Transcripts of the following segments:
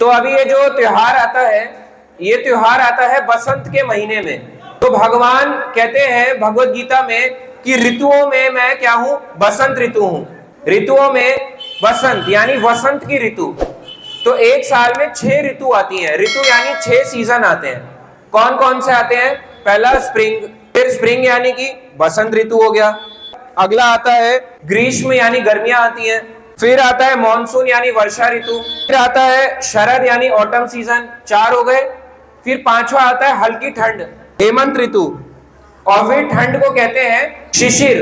तो अभी ये जो त्योहार आता है, ये त्योहार आता है बसंत के महीने में। तो भगवान कहते हैं भगवत गीता में कि ऋतुओं में मैं क्या हूं? बसंत ऋतु हूं। ऋतुओं में बसंत यानी वसंत की ऋतु। तो एक साल में 6 ऋतु आती हैं। ऋतु यानी 6 सीजन आते हैं। कौन कौन से आते हैं? पहला स्प्रिंग, फिर स्प्रिंग यानी कि बसंत ऋतु हो गया। अगला आता है ग्रीष्म यानी गर्मियां आती हैं। फिर आता है मॉनसून यानी वर्षा ऋतु। फिर आता है शरद यानी ऑटम सीजन, 4 हो गए। फिर 5वां आता है हल्की ठंड, हेमंत ऋतु। और फिर ठंड को कहते हैं शिशिर,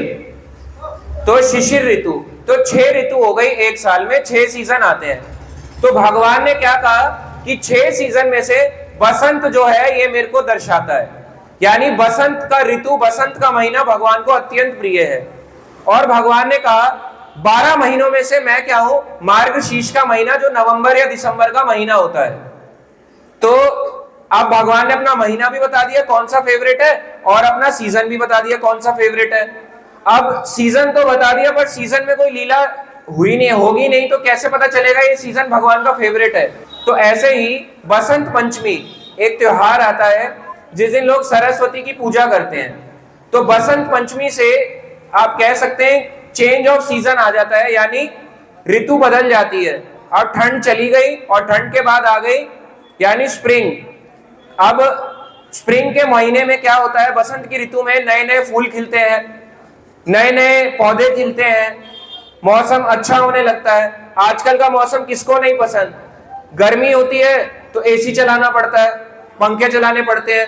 तो शिशिर ऋतु। तो 6 ऋतु हो गई एक साल में, 6 सीजन आते हैं। तो भगवान ने क्या कहा कि 6 सीजन में से बसंत जो है ये मेरे को दर्शाता है, यानी बसंत का ऋतु, बसंत का महीना भगवान को अत्यंत प्रिय है। और भगवान ने कहा 12 महीनों में से मैं क्या हूं? मार्गशीर्ष का महीना, जो नवंबर या दिसंबर का महीना होता है। तो अब भगवान ने अपना महीना भी बता दिया कौन सा फेवरेट है, और अपना सीजन भी बता दिया कौन सा फेवरेट है। अब सीजन तो बता दिया, पर सीजन में कोई लीला हुई नहीं, होगी नहीं, तो कैसे पता चलेगा ये सीजन भगवान का फेवरेट है? तो ऐसे ही बसंत पंचमी एक त्योहार आता है जिस दिन लोग सरस्वती की पूजा करते हैं। तो बसंत पंचमी से आप कह सकते हैं चेंज ऑफ सीजन आ जाता है, यानी ऋतु बदल जाती है। अब ठंड चली गई और ठंड के बाद आ गई यानी स्प्रिंग। अब स्प्रिंग के महीने में क्या होता है? बसंत की ऋतु में नए नए फूल खिलते हैं, नए नए पौधे खिलते हैं, मौसम अच्छा होने लगता है। आजकल का मौसम किसको नहीं पसंद? गर्मी होती है तो एसी चलाना पड़ता है, पंखे चलाने पड़ते हैं।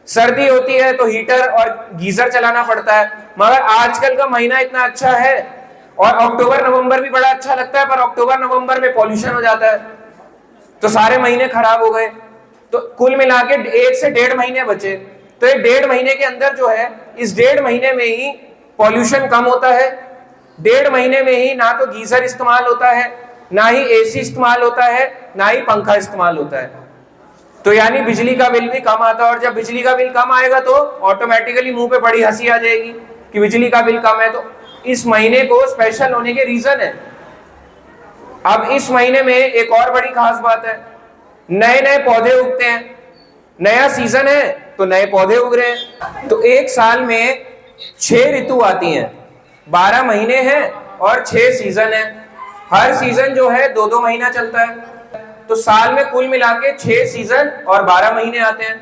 सर्दी होती है तो हीटर और गीजर चलाना पड़ता है। मगर आजकल का महीना इतना अच्छा है, और अक्टूबर नवंबर भी बड़ा अच्छा लगता है, पर अक्टूबर नवंबर में पॉल्यूशन हो जाता है, तो सारे महीने खराब हो गए। तो कुल मिला के 1 से 1.5 महीने बचे। तो ये 1.5 महीने के अंदर जो है, इस 1.5 महीने में ही पॉल्यूशन कम होता है। 1.5 महीने में ही ना तो गीजर इस्तेमाल होता है, ना ही एसी इस्तेमाल होता है, ना ही पंखा इस्तेमाल होता है। तो यानी बिजली का बिल भी कम आता है। और जब बिजली का बिल कम आएगा तो ऑटोमेटिकली मुंह पे बड़ी हंसी आ जाएगी कि बिजली का बिल कम है। तो इस महीने को स्पेशल होने के रीजन है। अब इस महीने में एक और बड़ी खास बात है, नए नए पौधे उगते हैं। नया सीजन है तो नए पौधे उग रहे हैं। तो एक साल में 6 ऋतु आती हैं, 12 महीने हैं और 6 सीजन है। हर सीजन जो है 2-2 महीना चलता है। तो साल में कुल मिला के 6 सीजन और 12 महीने आते हैं।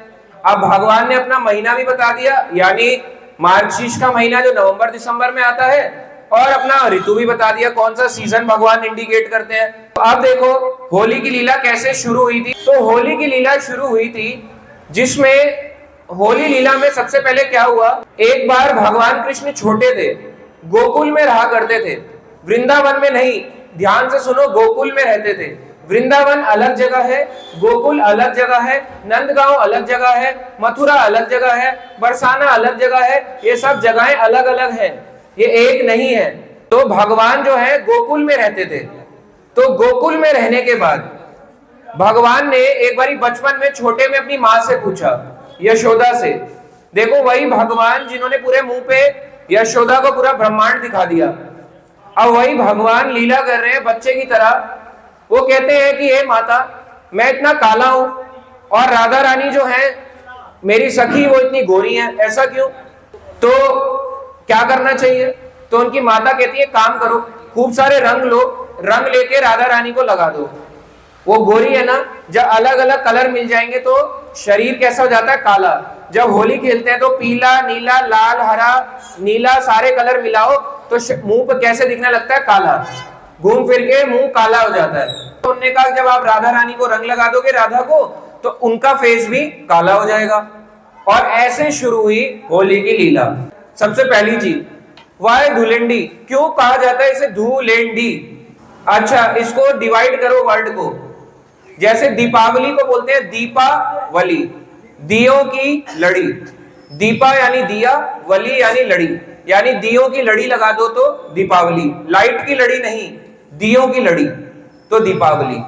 अब भगवान ने अपना महीना भी बता दिया, यानी मार्गशीर्ष का महीना जो नवंबर दिसंबर में आता है, और अपना ऋतु भी बता दिया कौन सा सीजन भगवान इंडिकेट करते हैं। तो अब देखो होली की लीला कैसे शुरू हुई थी। तो होली की लीला शुरू हुई थी, जिसमें होली लीला में सबसे पहले क्या हुआ, एक बार भगवान कृष्ण छोटे थे, गोकुल में रहा करते थे, वृंदावन में नहीं। ध्यान से सुनो, गोकुल में रहते थे। वृंदावन अलग जगह है, गोकुल अलग जगह है, नंदगांव अलग जगह है, मथुरा अलग जगह है, बरसाना अलग जगह है। ये सब जगहें अलग अलग हैं, ये एक नहीं है। तो भगवान जो है गोकुल में रहते थे। तो गोकुल में रहने के बाद भगवान ने एक बारी बचपन में छोटे में अपनी माँ से पूछा, यशोदा से। देखो वही भगवान जिन्होंने पूरे मुंह पे यशोदा को पूरा ब्रह्मांड दिखा दिया, अब वही भगवान लीला कर रहे हैं बच्चे की तरह। वो कहते हैं कि हे माता, मैं इतना काला हूं और राधा रानी जो है मेरी सखी वो इतनी गोरी है, ऐसा क्यों? तो क्या करना चाहिए? तो उनकी माता कहती है काम करो, खूब सारे रंग लो, रंग लेके राधा रानी को लगा दो। वो गोरी है ना, जब अलग अलग कलर मिल जाएंगे तो शरीर कैसा हो जाता है? काला। जब होली खेलते हैं तो पीला, नीला, लाल, हरा, नीला सारे कलर मिलाओ तो मुंह पर कैसे दिखने लगता है? काला। घूम फिर के मुंह काला हो जाता है। तो उन्होंने कहा जब आप राधा रानी को रंग लगा दोगे, राधा को, तो उनका फेस भी काला हो जाएगा। और ऐसे शुरू हुई होली की लीला। सबसे पहली चीज, वाई धुलेंडी, क्यों कहा जाता है इसे धुलेंडी? अच्छा, इसको डिवाइड करो वर्ड को। जैसे दीपावली को बोलते हैं दीपावली, दियों की लड़ी। दीपा यानी दिया, वली यानी लड़ी, यानी दियों की लड़ी लगा दो तो दीपावली। लाइट की लड़ी नहीं, दियों की लड़ी, तो दीपावली।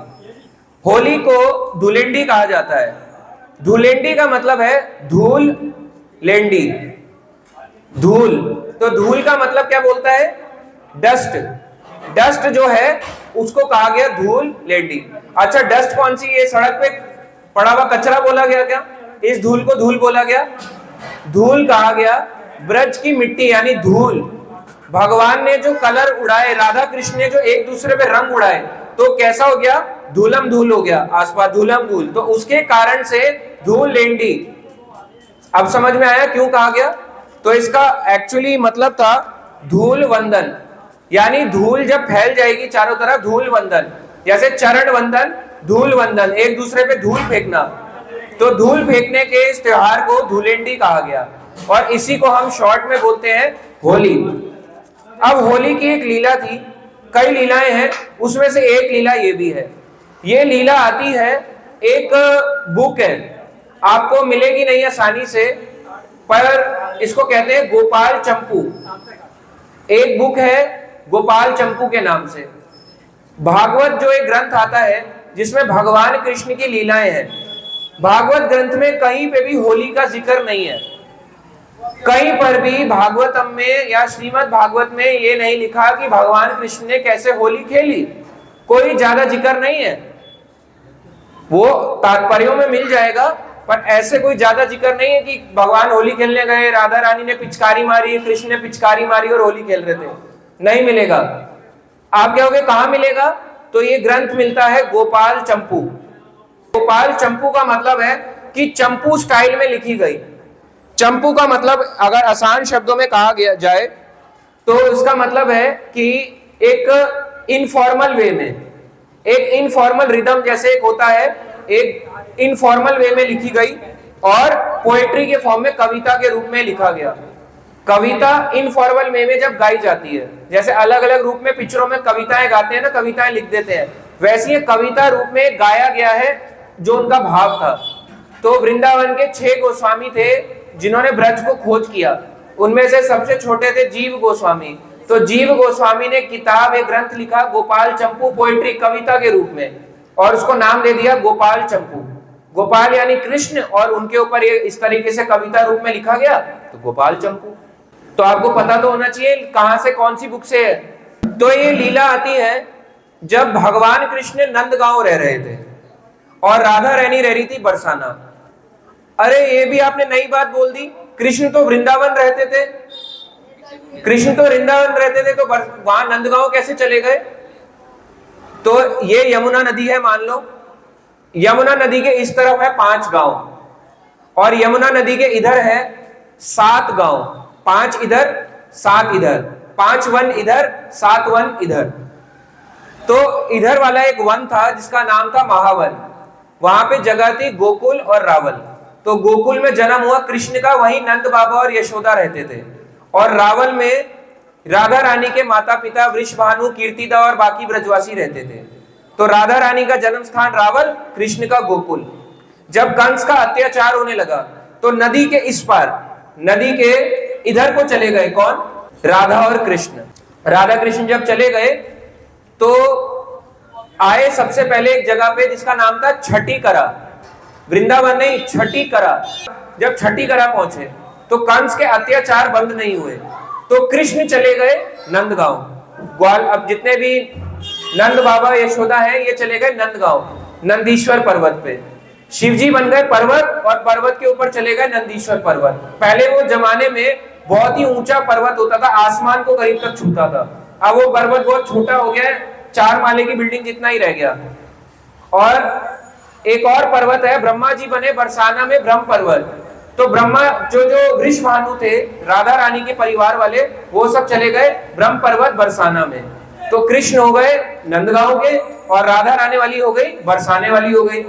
होली को धुलेंडी कहा जाता है। धुलेंडी का मतलब है धूल, लेंडी, धूल। तो धूल का मतलब क्या बोलता है? डस्ट। डस्ट जो है उसको कहा गया धूल लेडी। अच्छा, डस्ट कौन सी? ये सड़क पे पड़ा हुआ कचरा बोला गया क्या? इस धूल को धूल बोला गया? धूल कहा गया ब्रज की मिट्टी यानी धूल। भगवान ने जो कलर उड़ाए, राधा कृष्ण ने जो एक दूसरे पे रंग उड़ाए, तो कैसा हो गया? धूलम धूल हो गया, आसपास धूलम धूल। तो उसके कारण से धूल लेंडी। अब समझ में आया क्यों कहा गया? तो इसका एक्चुअली मतलब था धूल वंदन, यानी धूल जब फैल जाएगी चारों तरफ, धूल वंदन। जैसे चरण वंदन, धूल वंदन, एक दूसरे पे धूल फेंकना। तो धूल फेंकने के इस त्योहार को धूलेंडी कहा गया, और इसी को हम शॉर्ट में बोलते हैं होली। अब होली की एक लीला थी, कई लीलाएं हैं, उसमें से एक लीला ये भी है। ये लीला आती है, एक बुक है, आपको मिलेगी नहीं आसानी से, पर इसको कहते हैं गोपाल चंपू। एक बुक है गोपाल चंपू के नाम से। भागवत जो एक ग्रंथ आता है जिसमें भगवान कृष्ण की लीलाएं हैं। भागवत ग्रंथ में कहीं पे भी होली का जिक्र नहीं है। कहीं पर भी भागवतम में या श्रीमद् भागवत में ये नहीं लिखा कि भगवान कृष्ण ने कैसे होली खेली। कोई ज्यादा जिक्र नहीं है, वो तात्पर्यों में मिल जाएगा, पर ऐसे कोई ज्यादा जिक्र नहीं है कि भगवान होली खेलने गए, राधा रानी ने पिचकारी मारी, कृष्ण ने पिचकारी मारी और होली खेल रहे थे। नहीं मिलेगा। आप कहोगे कहां मिलेगा? तो ये ग्रंथ मिलता है गोपाल चंपू। गोपाल चंपू का मतलब है कि चंपू स्टाइल में लिखी गई। चंपू का मतलब अगर आसान शब्दों में कहा गया जाए तो इसका मतलब है कि एक इनफॉर्मल वे में, एक इनफॉर्मल रिदम जैसे एक होता है, एक इनफॉर्मल वे में लिखी गई और पोएट्री के फॉर्म में कविता के रूप में लिखा गया। कविता इनफॉर्मल वे में जब गाई जाती है, जैसे अलग अलग रूप में पिक्चरों में कविताएं गाते हैं ना, कविताएं लिख देते हैं, वैसे ये कविता रूप में गाया गया है जो उनका भाव था। तो वृंदावन के 6 गोस्वामी थे जिन्होंने ब्रज को खोज किया। उनमें से सबसे छोटे थे जीव गोस्वामी। तो जीव गोस्वामी ने किताब, एक ग्रंथ लिखा गोपाल चंपू, पोएट्री कविता के रूप में, और उसको नाम दे दिया गोपाल चंपू। गोपाल यानी कृष्ण, और उनके ऊपर ये इस तरीके से कविता रूप में लिखा गया, तो गोपाल चंपू। तो आपको पता तो होना चाहिए कहां से, कौन सी बुक से है। तो ये लीला आती है जब भगवान कृष्ण नंदगांव रह रहे थे और राधा रानी रह रही थी बरसाना। अरे ये भी आपने नई बात बोल दी, कृष्ण तो वृंदावन रहते थे, कृष्ण तो वृंदावन रहते थे, तो वहां नंदगांव कैसे चले गए? तो ये यमुना नदी है मान लो, यमुना नदी के इस तरफ है 5 गांव और यमुना नदी के इधर है 7 गांव। 5 इधर 7 इधर, 5 वन इधर 7 वन इधर। तो इधर वाला एक वन था जिसका नाम था महावन। वहां पे जगह थी गोकुल और रावल। तो गोकुल में जन्म हुआ कृष्ण का, वहीं नंद बाबा और यशोदा रहते थे, और रावल में राधा रानी के माता पिता वृषभानु, कीर्तिदा और बाकी ब्रजवासी रहते थे। तो राधा रानी का जन्म स्थान रावल, कृष्ण का गोकुल। जब कंस का अत्याचार होने लगा तो नदी के इस पार, नदी के इधर को चले गए कौन? राधा और कृष्ण। राधा कृष्ण जब चले गए तो आए सबसे पहले एक जगह पे जिसका नाम था छठी करा। वृंदावन नहीं, छठी करा। जब छठी करा पहुंचे तो कंस के अत्याचार बंद नहीं हुए, तो कृष्ण चले गए नंदगांव। ग्वाल, अब जितने भी नंद बाबा यशोदा हैं ये चले गए नंदगांव, नंदीश्वर पर्वत पे। शिवजी बन गए पर्वत, और पर्वत के ऊपर चले गए नंदीश्वर पर्वत। पहले वो जमाने में बहुत ही ऊंचा पर्वत होता था, आसमान को करीब तक छूता था। अब वो पर्वत बहुत छोटा हो गया है, 4 माले की बिल्डिंग जितना ही रह गया। और एक और पर्वत है, ब्रह्मा जी बने बरसाना में ब्रह्म पर्वत। तो ब्रह्मा जो वृषभानु थे राधा रानी के परिवार वाले, वो सब चले गए ब्रह्म पर्वत बरसाना में। तो कृष्ण हो गए नंदगांव के और राधा रानी वाली हो गई बरसाने वाली हो गई।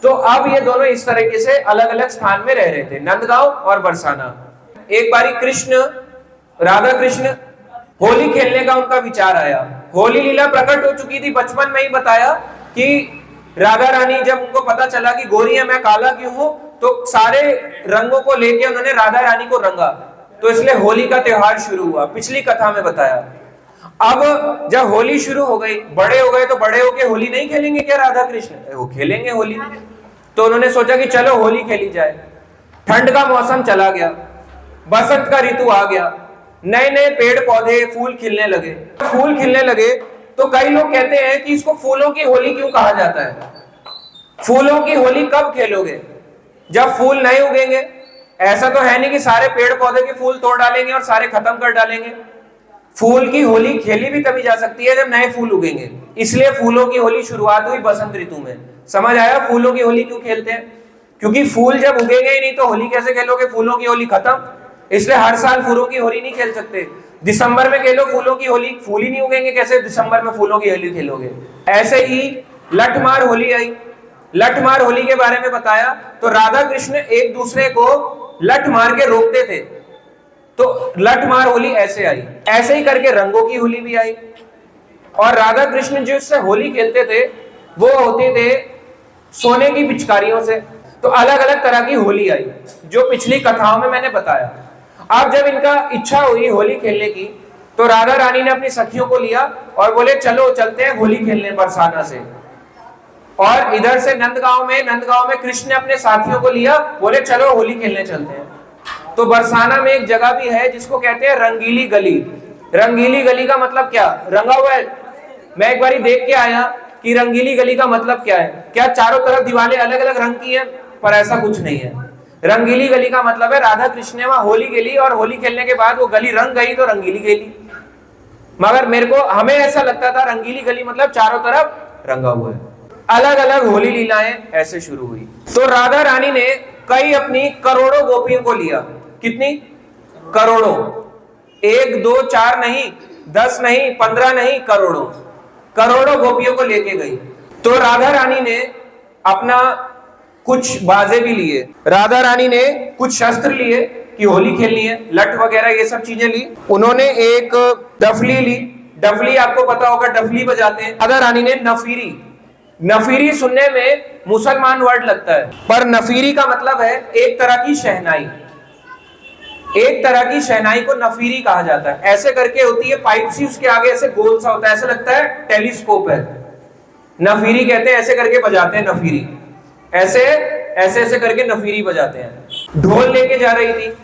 तो अब ये दोनों इस तरीके से अलग अलग स्थान में रह रहे थे, नंदगांव और बरसाना। एक बारी कृष्ण, राधा कृष्ण होली खेलने का उनका विचार आया। होली लीला प्रकट हो चुकी थी, बचपन में ही बताया कि राधा रानी जब उनको पता चला कि गोरी है मैं काला क्यों हूं, तो सारे रंगों को लेके उन्होंने राधा रानी को रंगा। तो इसलिए होली का त्योहार शुरू हुआ, पिछली कथा में बताया। अब जब होली शुरू हो गई, बड़े हो गए, तो बड़े होके होली नहीं खेलेंगे क्या राधा कृष्ण? वो खेलेंगे होली। तो उन्होंने सोचा कि चलो होली खेली जाए। ठंड का मौसम चला गया, बसंत का ऋतु आ गया, नए नए पेड़ पौधे फूल खिलने लगे। फूल खिलने लगे तो कई लोग कहते हैं कि इसको फूलों की होली क्यों कहा जाता है? फूलों की होली कब खेलोगे? जब फूल नहीं उगेंगे। ऐसा तो है नहीं कि सारे पेड़ पौधे के फूल तोड़ डालेंगे और सारे खत्म कर डालेंगे। फूल की होली खेली भी तभी जा सकती है जब नए फूल उगेंगे। इसलिए फूलों की होली शुरुआत हुई बसंत ऋतु में। समझ आया फूलों की होली क्यों खेलते हैं? क्योंकि फूल जब उगेंगे ही नहीं तो होली कैसे खेलोगे? फूलों की होली खत्म। इसलिए हर साल फूलों की होली नहीं खेल सकते। दिसंबर में खेलो फूलों की होली, फूल ही नहीं उगेंगे, कैसे दिसंबर में फूलों की होली खेलोगे? ऐसे ही लठमार होली आई। लठमार होली के बारे में बताया तो राधा कृष्ण एक दूसरे को लठ मार के रोकते थे, तो लठमार होली ऐसे आई। ऐसे ही करके रंगों की होली भी आई। और राधा कृष्ण जिससे होली खेलते थे वो होते थे सोने की पिचकारियों से। तो अलग अलग तरह की होली आई जो पिछली कथाओं में मैंने बताया। अब जब इनका इच्छा हुई होली खेलने की तो राधा रानी ने अपनी सखियों को लिया और बोले चलो चलते हैं होली खेलने बरसाना से। और इधर से नंदगांव में कृष्ण ने अपने साथियों को लिया, बोले चलो होली खेलने चलते हैं। तो बरसाना में एक जगह भी है जिसको कहते हैं रंगीली गली। रंगीली गली का मतलब क्या? रंगा हुआ है। मैं एक बारी देख के आया कि रंगीली गली का मतलब क्या है। क्या चारों तरफ दीवारें अलग अलग रंग की हैं? पर ऐसा कुछ नहीं है। रंगीली गली का मतलब है राधा कृष्ण ने वहां होली खेली और होली खेलने के बाद वो गली रंग गई तो रंगीली गली। मगर हमें ऐसा लगता था रंगीली गली मतलब चारों तरफ रंगा हुआ है। अलग अलग होली लीलाएं ऐसे शुरू हुई। तो राधा रानी ने कई अपनी करोड़ों गोपियों को लिया। कितनी? करोड़ों। 1 2 4 नहीं, 10 नहीं, 15 नहीं, करोड़ों। करोड़ों गोपियों को लेके गई। तो राधा रानी ने अपना कुछ बाजे भी लिए, राधा रानी ने कुछ शस्त्र लिए कि होली खेलनी है, लठ वगैरह ये सब चीजें ली। उन्होंने एक डफली ली। डफली आपको पता होगा, डफली बजाते हैं। राधा रानी ने नफीरी। नफीरी सुनने में मुसलमान वर्ड लगता है पर नफीरी का मतलब है एक तरह की शहनाई। एक तरह की शहनाई को नफीरी कहा जाता है। ऐसे करके होती है पाइप सी, उसके आगे ऐसे गोल सा होता है, ऐसे लगता है टेलीस्कोप है। नफीरी कहते हैं, ऐसे करके बजाते हैं नफीरी। ऐसे ऐसे ऐसे करके नफीरी बजाते हैं। ढोल लेके जा रही थी।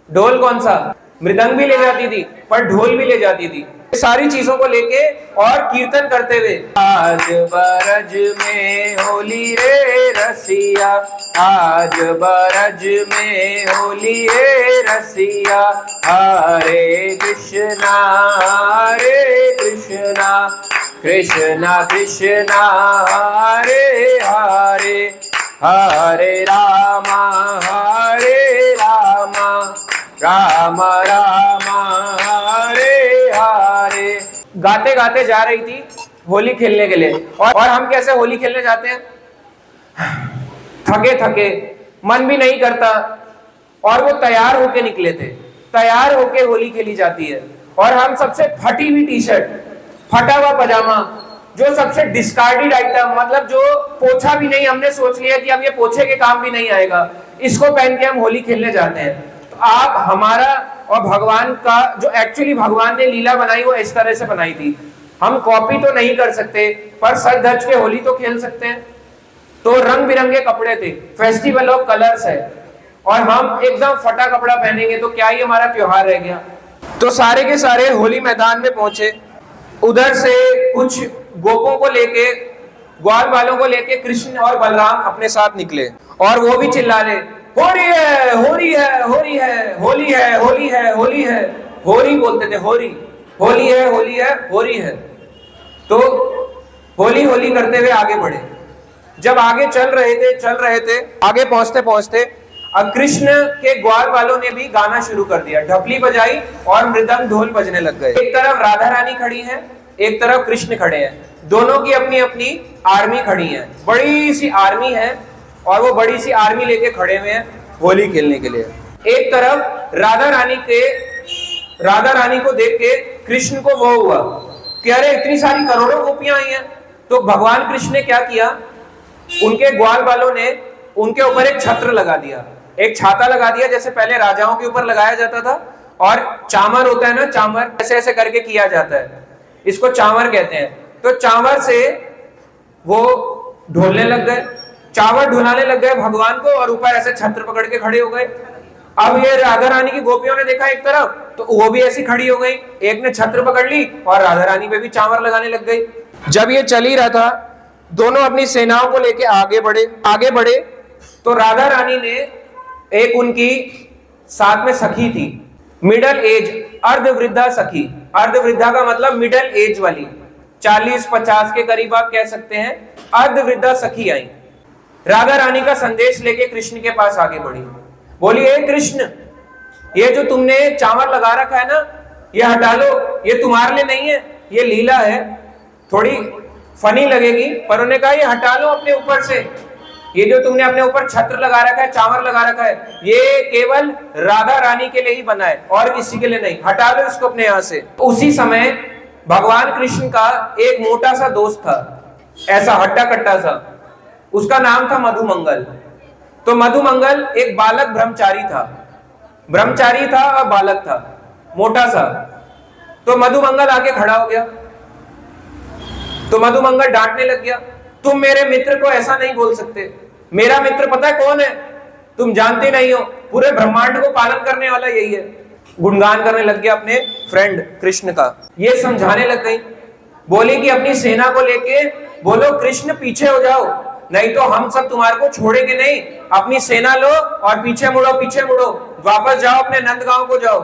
ढोल कौन सा? मृदंग भी ले जाती थी पर ढोल भी ले जाती थी। सारी चीजों को लेके और कीर्तन करते हुए आज बरज में होली रे रसिया, आज बरज में होली रे रसिया, हरे कृष्णा कृष्णा कृष्णा हरे हरे, हरे रामा राम राम हरे हरे। गाते गाते जा रही थी होली खेलने के लिए। और हम कैसे होली खेलने जाते हैं? थके थके, मन भी नहीं करता। और वो तैयार होके निकले थे। तैयार होके होली खेली जाती है। और हम सबसे फटी हुई टी शर्ट, फटा हुआ पजामा, जो सबसे डिस्कार्डेड आइटम, मतलब जो पोछा भी नहीं, हमने सोच लिया कि अब ये पोछे के काम भी नहीं आएगा, इसको पहन के हम होली खेलने जाते हैं। तो आप हमारा और भगवान का जो एक्चुअली भगवान ने लीला बनाई वो इस तरह से बनाई थी। हम कॉपी तो नहीं कर सकते पर सच धज के होली तो खेल सकते हैं। तो रंग बिरंगे कपड़े थे, फेस्टिवल ऑफ कलर्स है, और हम एकदम फटा कपड़ा पहनेंगे तो क्या ही हमारा त्योहार रह गया। तो सारे के सारे होली मैदान में पहुंचे। उधर से कुछ गोपों को लेके, ग्वाल वालों को लेके कृष्ण और बलराम अपने साथ निकले और वो भी चिल्ला रहे होली है होली है होली है होली है होली है होली है। होरी बोलते थे, होरी, होली है होली है होली है। तो होली होली करते हुए आगे बढ़े। जब आगे चल रहे थे आगे पहुंचते पहुंचते अब कृष्ण के ग्वाल वालों ने भी गाना शुरू कर दिया। ढपली बजाई और मृदंग ढोल बजने लग गए। एक तरफ राधा रानी खड़ी है, एक तरफ कृष्ण खड़े हैं। दोनों की अपनी अपनी आर्मी खड़ी है, बड़ी सी आर्मी है, और वो बड़ी सी आर्मी लेके खड़े हुए हैं होली खेलने के लिए। एक तरफ राधा रानी को देख के कृष्ण को वो हुआ कि अरे इतनी सारी करोड़ों गोपियां आई हैं। तो भगवान कृष्ण ने क्या किया, उनके ग्वाल वालों ने उनके ऊपर एक छत्र लगा दिया, एक छाता लगा दिया, जैसे पहले राजाओं के ऊपर लगाया जाता था। और चामर होता है ना, चामर ऐसे ऐसे करके किया जाता है, इसको चामर कहते हैं। तो चामर से वो ढोलने लग गए, चावल ढुलाने लग गए भगवान को, और ऊपर ऐसे छत्र पकड़ के खड़े हो गए। अब ये राधा रानी की गोपियों ने देखा एक तरफ तो वो भी ऐसी खड़ी हो गई, एक ने छत्र पकड़ ली और राधा रानी पे भी चांवर लगाने लग गई। जब ये चल ही रहा था, दोनों अपनी सेनाओं को लेके आगे बढ़े तो राधा रानी ने एक उनकी साथ में सखी थी, मिडल एज अर्धवृद्धा सखी। अर्धवृद्धा का मतलब मिडल एज वाली, 40-50 के करीब आप कह सकते हैं, अर्धवृद्धा सखी आई। राधा रानी का संदेश लेके कृष्ण के पास आगे बढ़ी, बोली हे कृष्ण, ये जो तुमने चावल लगा रखा है ना, ये हटा लो, ये तुम्हारे लिए नहीं है, ये लीला है। थोड़ी फनी लगेगी पर उन्होंने कहा ये हटा लो अपने ऊपर से, ये जो तुमने अपने ऊपर छत्र लगा रखा है, चावल लगा रखा है, ये केवल राधा रानी के लिए ही बना है और किसी के लिए नहीं, हटा लो इसको अपने यहां से। उसी समय भगवान कृष्ण का एक मोटा सा दोस्त था, ऐसा हट्टा कट्टा सा, उसका नाम था मधुमंगल। तो मधुमंगल एक बालक ब्रह्मचारी था और बालक था, मोटा सा। तो मधुमंगल आके खड़ा हो गया, तो मधुमंगल डांटने लग गया, तुम मेरे मित्र को ऐसा नहीं बोल सकते, मेरा मित्र पता है कौन है, तुम जानते नहीं हो, पूरे ब्रह्मांड को पालन करने वाला यही है। गुणगान करने लग गया अपने फ्रेंड कृष्ण का। ये समझाने लग गई, बोली कि अपनी सेना को लेके बोलो कृष्ण पीछे हो जाओ, नहीं तो हम सब तुम्हारे को छोड़ेंगे नहीं, अपनी सेना लो और पीछे मुड़ो, वापस जाओ, अपने नंदगांव को जाओ।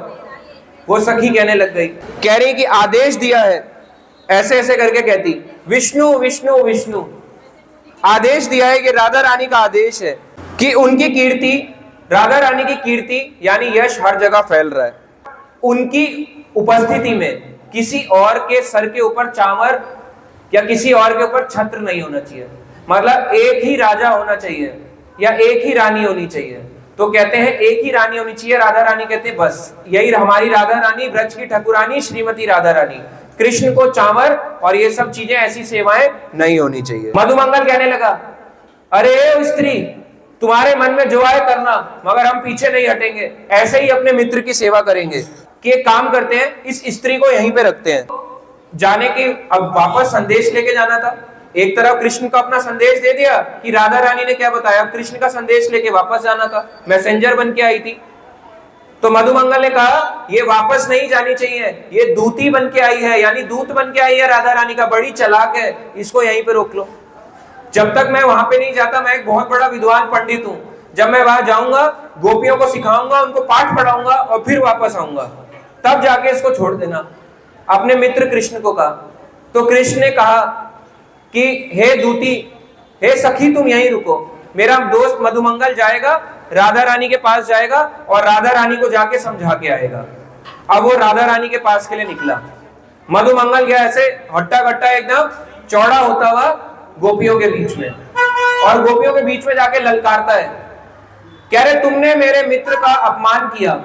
वो सखी कहने लग गई, कह रही कि आदेश दिया है, ऐसे ऐसे करके कहती, विष्णु विष्णु विष्णु, आदेश दिया है कि राधा रानी का आदेश है कि उनकी कीर्ति, राधा रानी की कीर्ति यानी यश हर जगह फैल रहा है। उनकी उपस्थिति में किसी और के सर के ऊपर चांवर या किसी और के ऊपर छत्र नहीं होना चाहिए, मतलब एक ही राजा होना चाहिए या एक ही रानी होनी चाहिए। तो कहते हैं एक ही रानी होनी चाहिए, राधा रानी कहते हैं बस यही हमारी राधा रानी, ब्रज की ठकुरानी श्रीमती राधा रानी। कृष्ण को चांवर और ये सब चीजें, ऐसी सेवाएं नहीं होनी चाहिए। मधुमंगल कहने लगा, अरे स्त्री, तुम्हारे मन में जो आए करना, मगर हम पीछे नहीं हटेंगे, ऐसे ही अपने मित्र की सेवा करेंगे। कि एक काम करते हैं, इस स्त्री को यहीं पे रखते हैं, जाने की अब वापस संदेश लेके जाना था। एक तरफ कृष्ण को अपना संदेश दे दिया कि राधा रानी ने क्या बताया, कृष्ण का संदेश लेके वापस जाना था, मैसेंजर बन के आई थी। तो मधुमंगल ने कहा ये वापस नहीं जानी चाहिए, ये दूती बन के आई है, यानी दूत बन के आई है राधा रानी का, बड़ी चालाक है, इसको यहीं पे रोक लो। जब तक मैं वहां पे नहीं जाता, मैं एक बहुत बड़ा विद्वान पंडित हूं, जब मैं वहां जाऊंगा गोपियों को सिखाऊंगा, उनको पाठ पढ़ाऊंगा और फिर वापस आऊंगा, तब जाके इसको छोड़ देना। अपने मित्र कृष्ण को कहा। तो कृष्ण ने कहा कि हे दूती, हे सखी, तुम यहीं रुको, मेरा दोस्त मधुमंगल जाएगा, राधा रानी के पास जाएगा और राधा रानी को जाके समझा के आएगा। अब वो राधा रानी के पास के लिए निकला। मधुमंगल गया ऐसे हट्टा कट्टा एकदम चौड़ा होता हुआ गोपियों के बीच में, और गोपियों के बीच में जाके ललकारता है, कह रहे तुमने मेरे मित्र का अपमान किया,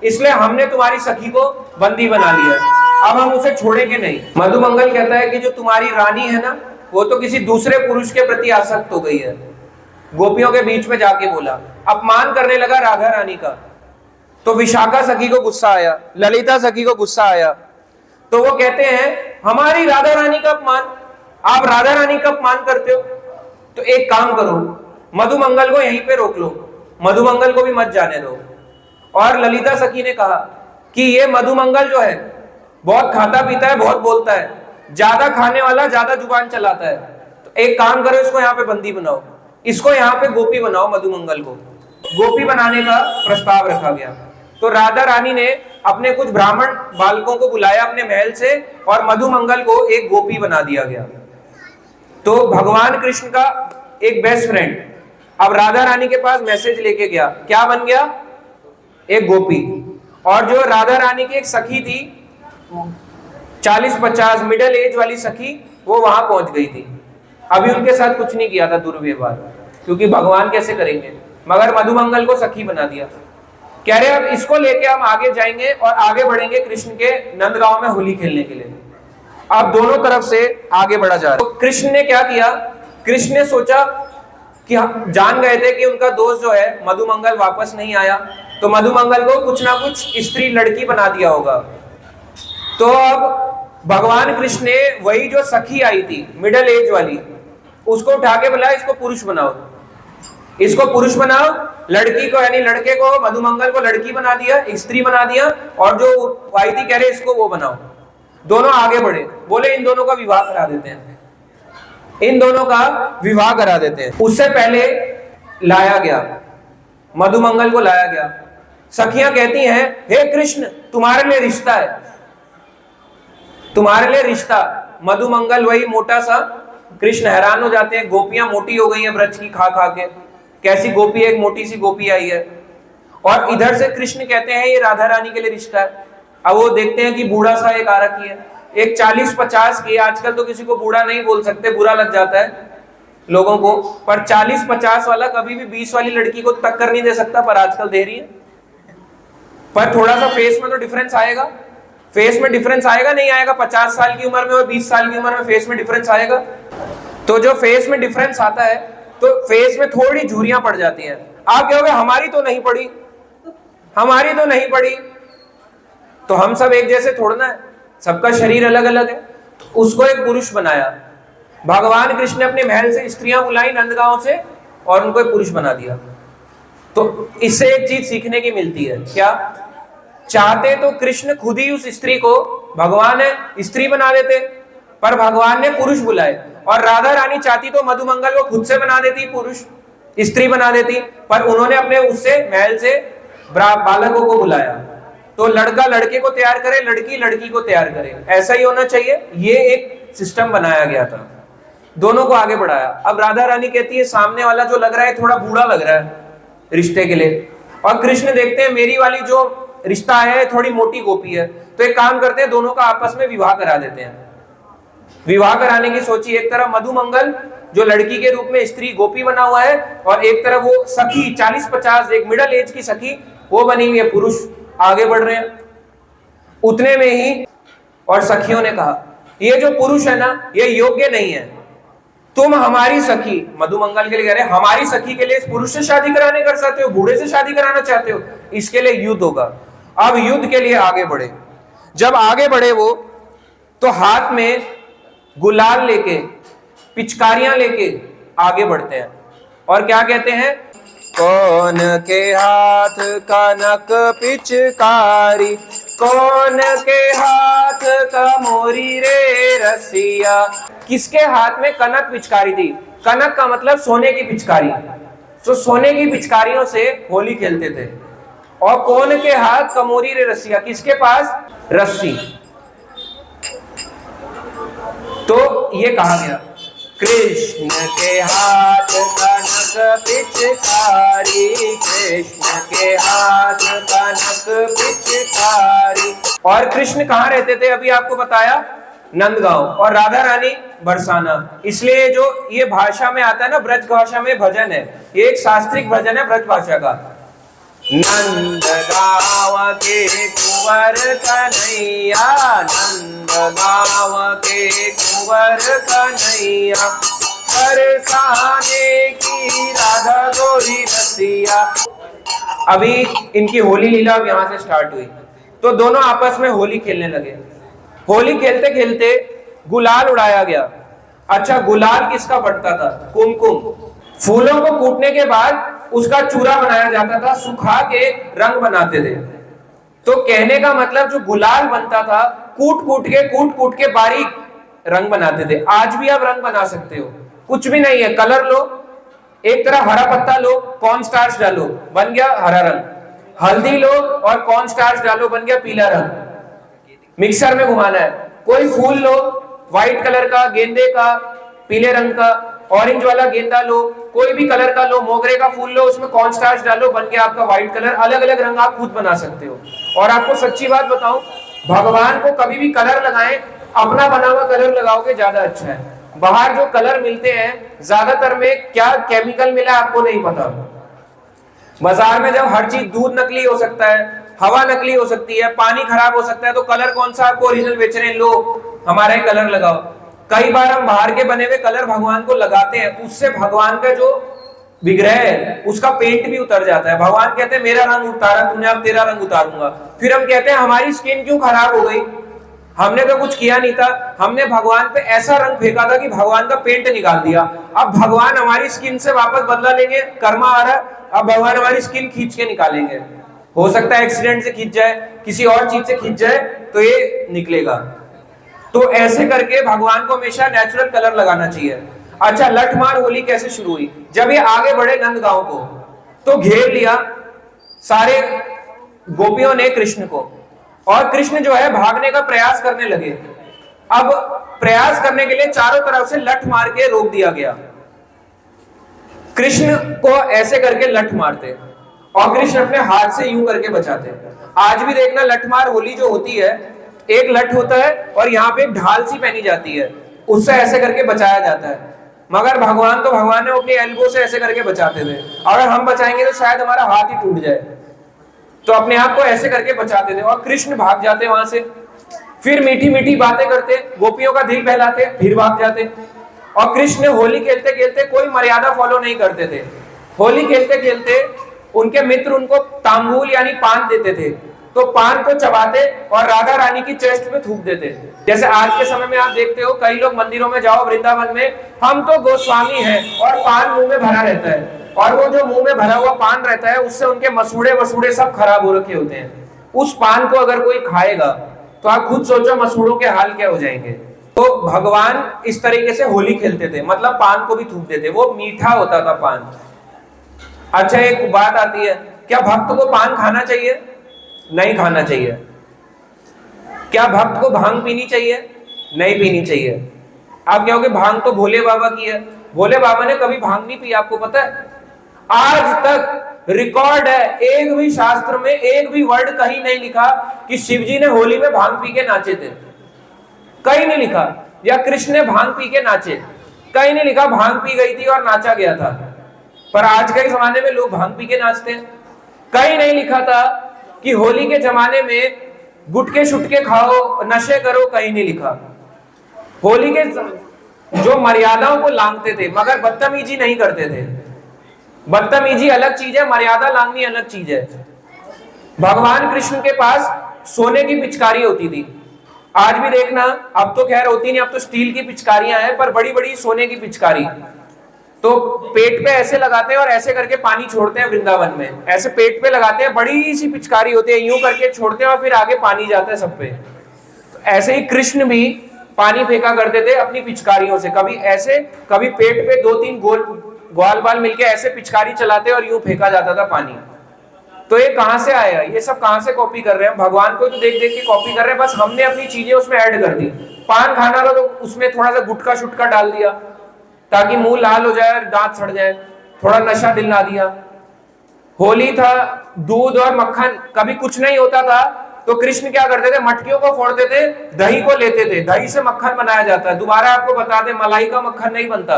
इसलिए हमने तुम्हारी सखी को बंदी बना लिया, अब हम उसे छोड़ेंगे नहीं। मधुमंगल कहता है कि जो तुम्हारी रानी है ना, वो तो किसी दूसरे पुरुष के प्रति आसक्त हो गई है। गोपियों के बीच में जाके बोला, अपमान करने लगा राधा रानी का। तो विशाखा सखी को गुस्सा आया, ललिता सखी को गुस्सा आया। तो वो कहते हैं हमारी राधा रानी का अपमान, आप राधा रानी का अपमान करते हो, तो एक काम करो, मधुमंगल को यहीं पे रोक लो, मधुमंगल को भी मत जाने दो। और ललिता सखी ने कहा कि ये मधुमंगल जो है बहुत खाता पीता है, बहुत बोलता है, ज्यादा खाने वाला, ज्यादा जुबान चलाता है, तो एक काम करो, इसको यहाँ पे बंदी बनाओ, इसको यहाँ पे गोपी बनाओ। मधुमंगल को गोपी बनाने का प्रस्ताव रखा गया। तो राधा रानी ने अपने कुछ ब्राह्मण बालकों को बुलाया अपने महल से और मधुमंगल को एक गोपी बना दिया गया। तो भगवान कृष्ण का एक बेस्ट फ्रेंड अब राधा रानी के पास मैसेज लेके गया, क्या बन गया, एक गोपी। और जो राधा रानी की एक सखी थी 40-50 मिडिल एज वाली सखी, वो वहां पहुंच गई थी। अभी उनके साथ कुछ नहीं किया था दुर्व्यवहार, क्योंकि भगवान कैसे करेंगे, मगर मधुमंगल को सखी बना दिया। कह रहे अब इसको लेके हम आगे जाएंगे और आगे बढ़ेंगे कृष्ण के नंदगांव में होली खेलने के लिए। अब दोनों तरफ से आगे बढ़ा जा रहा है। तो कृष्ण ने क्या किया, कृष्ण ने सोचा कि हम जान गए थे कि उनका दोस्त जो है मधुमंगल वापस नहीं आया, तो मधुमंगल को कुछ ना कुछ स्त्री लड़की बना दिया होगा। तो अब भगवान कृष्ण ने वही जो सखी आई थी मिडिल एज वाली, उसको उठा के बोला इसको पुरुष बनाओ। इसको पुरुष बनाओ, लड़की को यानी लड़के को, मधुमंगल को लड़की बना दिया, स्त्री बना दिया, और जो वाइती कह रहे इसको वो बनाओ। दोनों आगे बढ़े, बोले इन दोनों का विवाह करा देते हैं, इन दोनों का विवाह करा देते हैं। उससे पहले लाया गया, मधुमंगल को लाया गया। सखियां कहती हैं, हे कृष्ण तुम्हारे लिए रिश्ता है, तुम्हारे लिए रिश्ता। मधुमंगल वही मोटा सा, कृष्ण हैरान हो जाते हैं, गोपियां मोटी हो गई हैं ब्रज की खा खा के, कैसी गोपी, एक मोटी सी गोपी आई है। और इधर से कृष्ण कहते हैं ये राधा रानी के लिए रिश्ता है। अब वो देखते हैं कि बूढ़ा सा एक आ रखी है, एक 40-50 की, आजकल तो किसी को बूढ़ा नहीं बोल सकते, बुरा लग जाता है लोगों को, पर 40-50 वाला कभी भी 20 वाली लड़की को टक्कर नहीं दे सकता, पर आजकल दे रही है। पर थोड़ा सा फेस में तो डिफरेंस आएगा, फेस में डिफरेंस आएगा नहीं आएगा? 50 साल की उम्र में और 20 साल की उम्र में फेस में डिफरेंस आएगा। तो जो फेस में डिफरेंस आता है तो फेस में थोड़ी झुर्रियां पड़ जाती हैं। आप कहोगे हमारी तो नहीं पड़ी, हमारी तो नहीं पड़ी, तो हम सब एक जैसे थोड़ना है, सबका शरीर अलग अलग है। उसको एक पुरुष बनाया भगवान कृष्ण ने, अपने महल से स्त्रियां बुलाई नंदगांव से और उनको एक पुरुष बना दिया। तो इससे एक चीज सीखने की मिलती है, क्या? चाहते तो कृष्ण खुद ही उस स्त्री को, भगवान है स्त्री बना देते, पर भगवान ने पुरुष बुलाए। और राधा रानी चाहती तो मधुमंगल को खुद से बना देती, पुरुष स्त्री बना देती, पर उन्होंने अपने उससे महल से बालकों को बुलाया। तो लड़का लड़के को तैयार करे, लड़की लड़की को तैयार करे, ऐसा ही होना चाहिए। ये एक सिस्टम बनाया गया था, दोनों को आगे बढ़ाया। अब राधा रानी कहती है सामने वाला जो लग रहा है थोड़ा बूढ़ा लग रहा है रिश्ते के लिए, और कृष्ण देखते हैं मेरी वाली जो रिश्ता है थोड़ी मोटी गोपी है, तो एक काम करते हैं दोनों का आपस में विवाह करा देते हैं। विवाह कराने की सोची, एक तरफ मधुमंगल जो लड़की के रूप में स्त्री गोपी बना हुआ है, और एक तरफ वो सखी 40-50 एक मिडिल एज की सखी वो बनी हुई है, पुरुष आगे बढ़ रहे हैं। उतने में ही और सखियों ने कहा ये जो पुरुष है ना ये योग्य नहीं है, तुम हमारी सखी, मधुमंगल के लिए कह रहे हैं, हमारी सखी के लिए इस पुरुष से शादी कराने कर सकते हो, बूढ़े से शादी कराना चाहते हो, इसके लिए युद्ध होगा। अब युद्ध के लिए आगे बढ़े। जब आगे बढ़े वो, तो हाथ में गुलाल लेके, पिचकारियां लेके आगे बढ़ते हैं, और क्या कहते हैं? कौन के हाथ कनक पिचकारी, कौन के हाथ का मोरी रे रसिया। किसके हाथ में कनक पिचकारी थी? कनक का मतलब सोने की पिचकारी, तो सोने की पिचकारियों से होली खेलते थे। और कौन के हाथ कमोरी रे रसिया, किसके पास रस्सी। तो ये कहा गया कृष्ण के हाथ कनक पिचकारी, कृष्ण के हाथ कनक पिचकारी। और कृष्ण कहाँ रहते थे? अभी आपको बताया नंदगांव, और राधा रानी बरसाना। इसलिए जो ये भाषा में आता है ना, ब्रज भाषा में भजन है, ये एक शास्त्रिक भजन है ब्रज भाषा का। नंदगांव के कुंवर कन्हैया, नंदगांव के कुंवर कन्हैया, बरसाने की राधा गोरी रसिया। अभी इनकी होली लीला अब यहां से स्टार्ट हुई, तो दोनों आपस में होली खेलने लगे। होली खेलते खेलते गुलाल उड़ाया गया। अच्छा, गुलाल किसका पड़ता था? कुमकुम। फूलों को कूटने के बाद उसका चूरा बनाया जाता था, सुखा के रंग बनाते थे। तो कहने का मतलब जो गुलाल बनता था, कूट कूट के बारीक रंग बनाते थे। आज भी आप रंग बना सकते हो, कुछ भी नहीं है। कलर लो, एक तरफ हरा पत्ता लो, कॉर्न स्टार्च डालो, बन गया हरा रंग। हल्दी लो और कॉर्न स्टार्च डालो, बन गया पीला रंग। मिक्सर में घुमाना है। कोई फूल लो, व्हाइट कलर का, गेंदे का, पीले रंग का, ऑरेंज वाला गेंदा लो, कोई भी कलर का लो, मोगरे का फूल लो, उसमें कॉर्न स्टार्च डालो, बन गया आपका व्हाइट कलर। अलग अलग रंग आप खुद बना सकते हो। और आपको सच्ची बात बताऊं, भगवान को कभी भी कलर लगाएं, अपना बना हुआ कलर लगाओगे ज्यादा अच्छा है। बाहर जो कलर मिलते हैं ज्यादातर में क्या केमिकल मिला है आपको नहीं पता। बाजार में जब हर चीज, दूध नकली हो सकता है, हवा नकली हो सकती है, पानी खराब हो सकता है, तो कलर कौन सा आपको ओरिजिनल बेच रहे हैं? लो हमारा ही कलर लगाओ। कई बार हम बाहर के बने हुए कलर भगवान को लगाते हैं, उससे भगवान का जो विग्रह है उसका पेंट भी उतर जाता है। भगवान कहते हैं मेरा रंग उतारा तूने, अब तेरा रंग उतारूंगा। फिर हम कहते हैं हमारी स्किन क्यों खराब हो गई, हमने तो कुछ किया नहीं था, हमने भगवान पे ऐसा रंग फेंका था कि भगवान का पेंट निकाल दिया। अब भगवान हमारी स्किन से वापस बदला लेंगे, कर्मा आ रहा है, अब भगवान हमारी स्किन खींच के निकालेंगे। हो सकता है एक्सीडेंट से खींच जाए, किसी और चीज से खींच जाए, तो ये निकलेगा। तो ऐसे करके भगवान को हमेशा नेचुरल कलर लगाना चाहिए। अच्छा, लठमार होली कैसे शुरू हुई? जब ये आगे बढ़े नंदगांव को, तो घेर लिया सारे गोपियों ने कृष्ण को, और कृष्ण जो है भागने का प्रयास करने लगे। अब प्रयास करने के लिए चारों तरफ से लठ मार के रोक दिया गया। कृष्ण को ऐसे करके लठ मारते और कृष्ण अपने हाथ से यूं करके बचाते। आज भी देखना, लठमार होली जो होती है, एक लठ होता है और यहाँ पे एक ढाल सी पहनी जाती है, उससे ऐसे करके बचाया जाता है। मगर भगवान तो भगवान ने अपनी एल्बो से ऐसे करके बचाते थे। अगर हम बचाएंगे तो शायद हमारा हाथ ही टूट जाए, तो अपने आप को ऐसे करके बचाते थे। और कृष्ण भाग जाते वहां से, फिर मीठी मीठी बातें करते, गोपियों का दिल बहलाते, फिर भाग जाते। और कृष्ण होली खेलते खेलते कोई मर्यादा फॉलो नहीं करते थे। होली खेलते खेलते उनके मित्र उनको तांबूल यानी पान देते थे, तो पान को चबाते और राधा रानी की चेस्ट पे थूक देते। जैसे आज के समय में आप देखते हो, कई लोग मंदिरों में जाओ वृंदावन में, हम तो गोस्वामी हैं, और पान मुंह में भरा रहता है, और वो जो मुंह में भरा हुआ पान रहता है उससे उनके मसूड़े वसूड़े सब खराब हो रखे होते हैं। उस पान को अगर कोई खाएगा तो आप खुद सोचो मसूड़ों के हाल क्या हो जाएंगे। तो भगवान इस तरीके से होली खेलते थे, मतलब पान को भी थूक देते, वो मीठा होता था पान। अच्छा, एक बात आती है, क्या भक्त को पान खाना चाहिए? नहीं खाना चाहिए। क्या भक्त को भांग पीनी चाहिए? नहीं पीनी चाहिए। आप कहोगे भांग तो भोले बाबा की है। भोले बाबा ने कभी भांग नहीं पी, आपको पता है? आज तक रिकॉर्ड है, एक भी शास्त्र में एक भी वर्ड कहीं नहीं लिखा कि शिव जी ने होली में भांग पी के नाचे थे, कहीं नहीं लिखा। या कृष्ण ने भांग पी के नाचे, कहीं नहीं लिखा। भांग पी गई थी और नाचा गया था, पर आज के जमाने में लोग भांग पी के नाचते हैं। कहीं नहीं लिखा था कि होली के जमाने में गुटके शुटके खाओ, नशे करो, कहीं नहीं लिखा। होली के जो मर्यादाओं को लांघते थे, मगर बदतमीजी नहीं करते थे। बदतमीजी अलग चीज है, मर्यादा लांघनी अलग चीज है। भगवान कृष्ण के पास सोने की पिचकारी होती थी। आज भी देखना, अब तो खैर होती नहीं, अब तो स्टील की पिचकारियां हैं, पर बड़ी बड़ी सोने की पिचकारी, तो पेट पे ऐसे लगाते हैं और ऐसे करके पानी छोड़ते हैं। वृंदावन में ऐसे पेट पे लगाते हैं, बड़ी सी पिचकारी होती है, यूं करके छोड़ते हैं और फिर आगे पानी जाता है सब पे। तो ऐसे ही कृष्ण भी पानी फेंका करते थे अपनी पिचकारियों से, कभी ऐसे, कभी पेट पे 2-3 गोल ग्वाल बाल मिलके ऐसे पिचकारी चलाते और यूं फेंका जाता था पानी। तो ये कहां से आया? ये सब कहां से कॉपी कर रहे हैं? भगवान को तो देख देख के कॉपी कर रहे हैं, बस हमने अपनी चीजें उसमें ऐड कर दी। पान खाना था तो उसमें थोड़ा सा गुटखा शुटका डाल दिया ताकि मुंह लाल हो जाए और दांत सड़ जाए, थोड़ा नशा दिला दिया। होली था, दूध और मक्खन, कभी कुछ नहीं होता था तो कृष्ण क्या करते थे? मटकियों को फोड़ते थे, दही को लेते थे, दही से मक्खन बनाया जाता है। दोबारा आपको बता दें, मलाई का मक्खन नहीं बनता।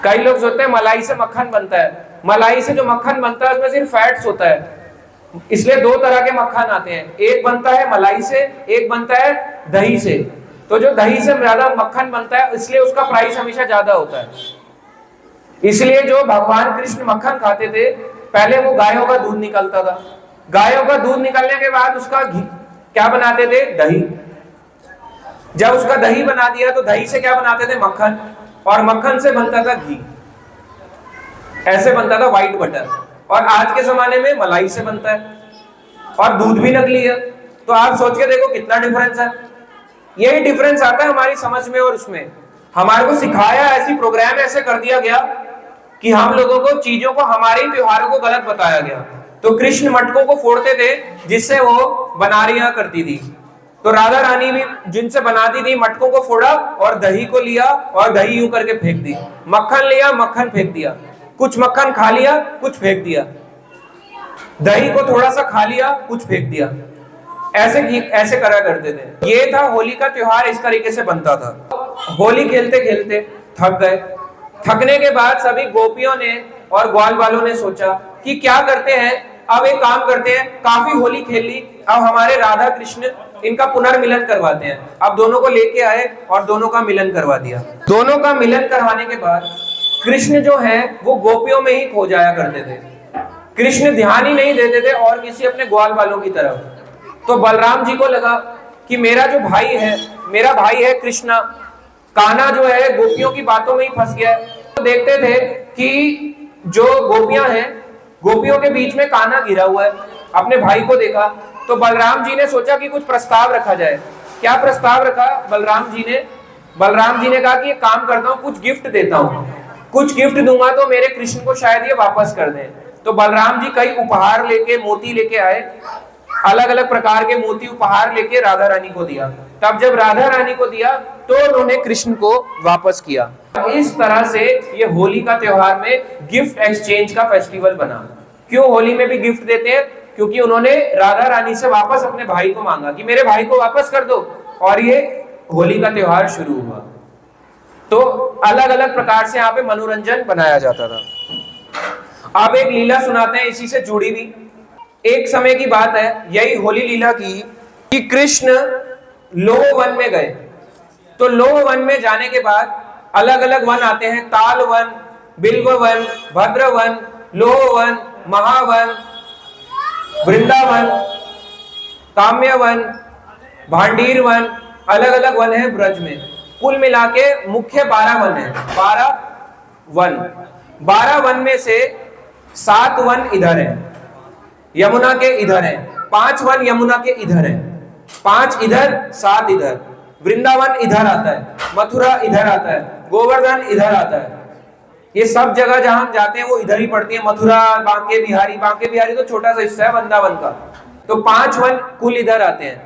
कई लोग सोचते हैं मलाई से मक्खन बनता है। मलाई से जो मक्खन बनता है उसमें सिर्फ फैट्स होता है। इसलिए 2 तरह के मक्खन आते हैं, एक बनता है मलाई से, एक बनता है दही से। तो जो दही से ज्यादा मक्खन बनता है इसलिए उसका प्राइस हमेशा ज्यादा होता है। इसलिए जो भगवान कृष्ण मक्खन खाते थे, पहले वो गायों का दूध निकलता था, गायों का दूध निकलने के बाद उसका घी क्या बनाते थे? दही। जब उसका दही बना दिया तो दही से क्या बनाते थे? मक्खन, और मक्खन से बनता था घी, ऐसे बनता था व्हाइट बटर। और आज के जमाने में मलाई से बनता है, और दूध भी नकली है। तो आप सोच के देखो कितना डिफरेंस है। यही डिफरेंस आता है हमारी समझ में और उसमें। हमारे को सिखाया, ऐसी प्रोग्राम ऐसे कर दिया गया कि हम लोगों को चीजों को, हमारे त्योहारों को गलत बताया गया। तो कृष्ण मटकों को फोड़ते थे जिससे वो बनारियां करती थी, तो राधा रानी भी जिनसे बनाती थी मटकों को फोड़ा और दही को लिया और दही यूं करके फेंक दी, मक्खन लिया, मक्खन फेंक दिया, कुछ मक्खन खा लिया, कुछ फेंक दिया, दही को थोड़ा सा खा लिया, कुछ फेंक दिया। ऐसे करा करते थे। ये था होली का त्योहार, इस तरीके से बनता था। होली खेलते खेलते थक गए। थकने के बाद सभी गोपियों ने और ग्वाल वालों ने सोचा कि क्या करते हैं, अब एक काम करते हैं, काफी होली खेल ली, अब हमारे राधा कृष्ण इनका पुनर्मिलन करवाते हैं। अब दोनों को लेके आए और दोनों का मिलन करवा दिया। दोनों का मिलन करवाने के बाद कृष्ण जो है वो गोपियों में ही खो जाया करते थे। कृष्ण ध्यान ही नहीं देते थे और किसी अपने ग्वाल वालों की तरफ। तो बलराम जी को लगा कि मेरा जो भाई है, मेरा भाई है कृष्णा, कान्हा जो है गोपियों की बातों में ही फंस गया है। तो देखते थे कि जो गोपियां हैं, गोपियों के बीच में कान्हा घिरा हुआ है। अपने भाई को देखा तो बलराम जी ने सोचा कि कुछ प्रस्ताव रखा जाए। क्या प्रस्ताव रखा बलराम जी ने? बलराम जी ने कहा कि एक काम करता हूँ, कुछ गिफ्ट देता हूँ, कुछ गिफ्ट दूंगा तो मेरे कृष्ण को शायद ये वापस कर दें। तो बलराम जी कई उपहार लेके, मोती लेके आए, अलग अलग प्रकार के मोती उपहार लेके राधा रानी को दिया। तब जब राधा रानी को दिया तो उन्होंने कृष्ण को वापस किया। इस तरह से ये होली का त्योहार में गिफ्ट एक्सचेंज का फेस्टिवल बना। क्यों होली में भी गिफ्ट देते हैं? क्योंकि उन्होंने राधा रानी से वापस अपने भाई को मांगा कि मेरे भाई को वापस कर दो, और ये होली का त्योहार शुरू हुआ। तो अलग अलग प्रकार से यहाँ पे मनोरंजन बनाया जाता था। अब एक लीला सुनाते हैं इसी से जुड़ी हुई। एक समय की बात है, यही होली लीला की, कि कृष्ण लोह वन में गए। तो लोह वन में जाने के बाद अलग अलग वन आते हैं, ताल वन, बिल्व वन, भद्र वन, लोह वन, महावन, वृंदावन, काम्य वन, भांडीर वन, अलग अलग वन है ब्रज में। कुल मिला के मुख्य 12 वन है, 12 वन। 12 वन में से 7 वन इधर है, यमुना के इधर है, 5 वन यमुना के इधर है, 5 इधर, 7 इधर। वृंदावन इधर आता है, मथुरा इधर आता है, गोवर्धन इधर आता है। ये सब जगह जहां हम जाते हैं वो इधर ही पड़ती है। मथुरा, बांके बिहारी, बांके बिहारी तो छोटा सा हिस्सा है वृंदावन का। तो 5 वन कुल इधर आते हैं।